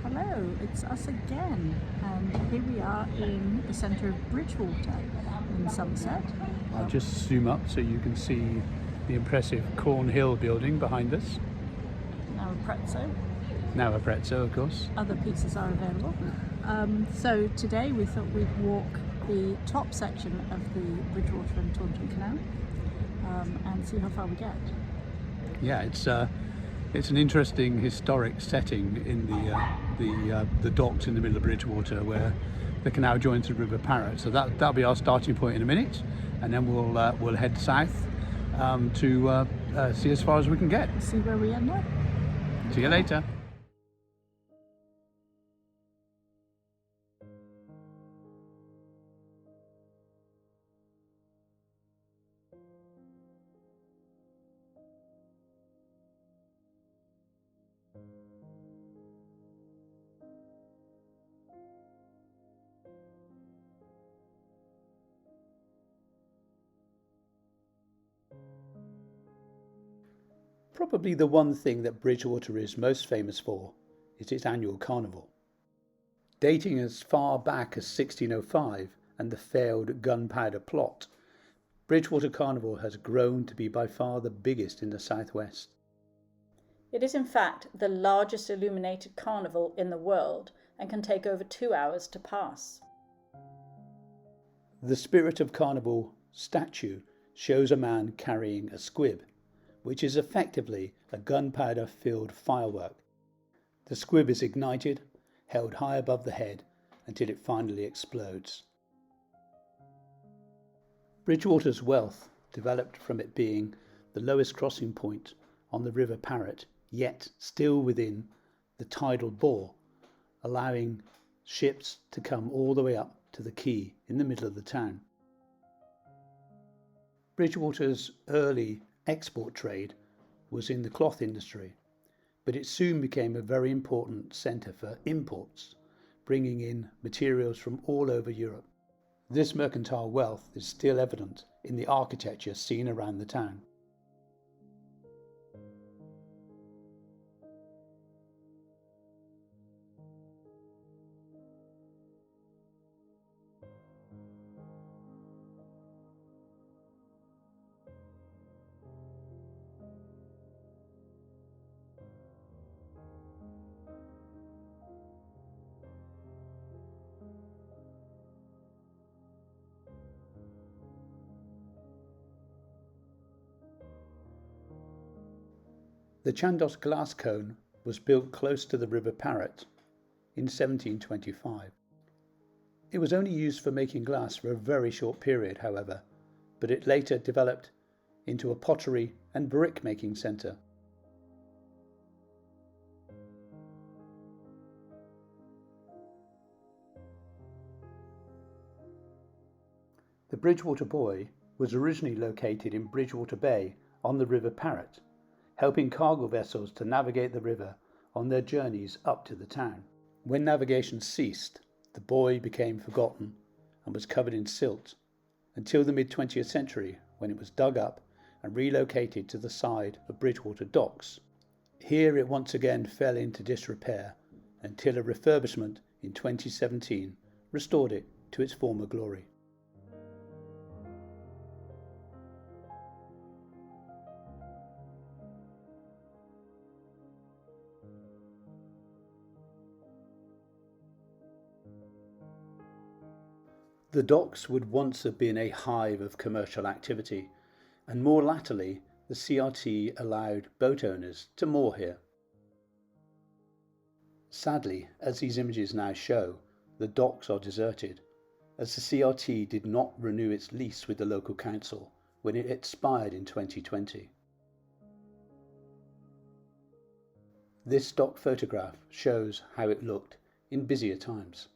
Hello, it's us again, and here we are in the centre of Bridgwater in Somerset. I'll just zoom up so you can see the impressive Cornhill building behind us. Now a prezzo. Now a prezzo, of course. Other pizzas are available. So today we thought we'd walk the top section of the Bridgwater and Taunton Canal and see how far we get. Yeah, it's an interesting historic setting in the docks in the middle of Bridgwater, where the canal joins the River Parrett. So that'll be our starting point in a minute, and then we'll head south to see as far as we can get. See where we end up. See you later. Probably the one thing that Bridgwater is most famous for is its annual carnival. Dating as far back as 1605 and the failed gunpowder plot, Bridgwater Carnival has grown to be by far the biggest in the southwest. It is in fact the largest illuminated carnival in the world and can take over 2 hours to pass. The Spirit of Carnival statue shows a man carrying a squib, which is effectively a gunpowder-filled firework. The squib is ignited, held high above the head until it finally explodes. Bridgwater's wealth developed from it being the lowest crossing point on the River Parrett, yet still within the tidal bore, allowing ships to come all the way up to the quay in the middle of the town. Bridgwater's early export trade was in the cloth industry, but it soon became a very important centre for imports, bringing in materials from all over Europe. This mercantile wealth is still evident in the architecture seen around the town. The Chandos glass cone was built close to the River Parrett in 1725. It was only used for making glass for a very short period, however, but it later developed into a pottery and brick making centre. The Bridgwater Buoy was originally located in Bridgwater Bay on the River Parrett, helping cargo vessels to navigate the river on their journeys up to the town. When navigation ceased, the buoy became forgotten and was covered in silt until the mid-20th century, when it was dug up and relocated to the side of Bridgwater docks. Here it once again fell into disrepair until a refurbishment in 2017 restored it to its former glory. The docks would once have been a hive of commercial activity, and more latterly the CRT allowed boat owners to moor here. Sadly, as these images now show, the docks are deserted, as the CRT did not renew its lease with the local council when it expired in 2020. This stock photograph shows how it looked in busier times.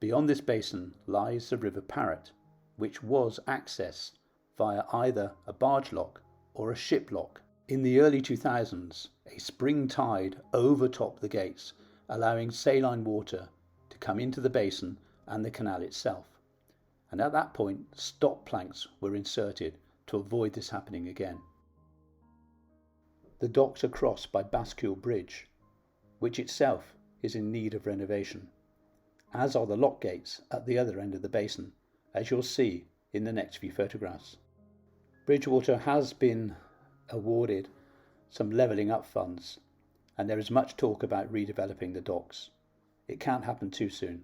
Beyond this basin lies the River Parrett, which was accessed via either a barge lock or a ship lock. In the early 2000s, a spring tide overtopped the gates, allowing saline water to come into the basin and the canal itself. And at that point, stop planks were inserted to avoid this happening again. The docks are crossed by Bascule Bridge, which itself is in need of renovation, as are the lock gates at the other end of the basin, as you'll see in the next few photographs. Bridgwater has been awarded some levelling up funds, and there is much talk about redeveloping the docks. It can't happen too soon.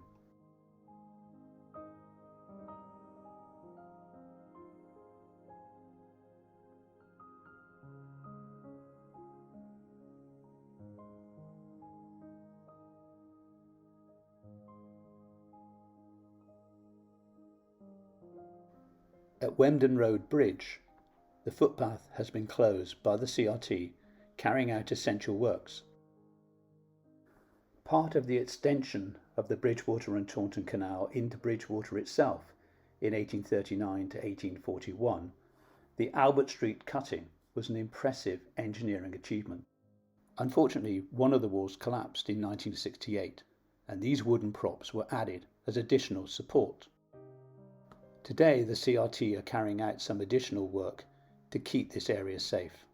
At Wemden Road Bridge, the footpath has been closed by the CRT carrying out essential works. Part of the extension of the Bridgewater and Taunton Canal into Bridgewater itself in 1839 to 1841, the Albert Street cutting was an impressive engineering achievement. Unfortunately, one of the walls collapsed in 1968, and these wooden props were added as additional support. Today, the CRT are carrying out some additional work to keep this area safe.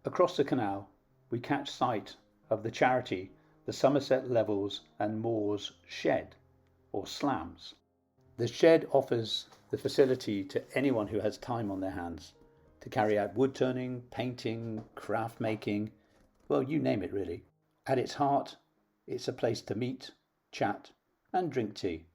Across the canal, we catch sight of the charity, the Somerset Levels and Moors Shed, or SLAMS. The shed offers the facility to anyone who has time on their hands to carry out wood turning, painting, craft making, well, you name it really. At its heart, it's a place to meet, chat and drink tea.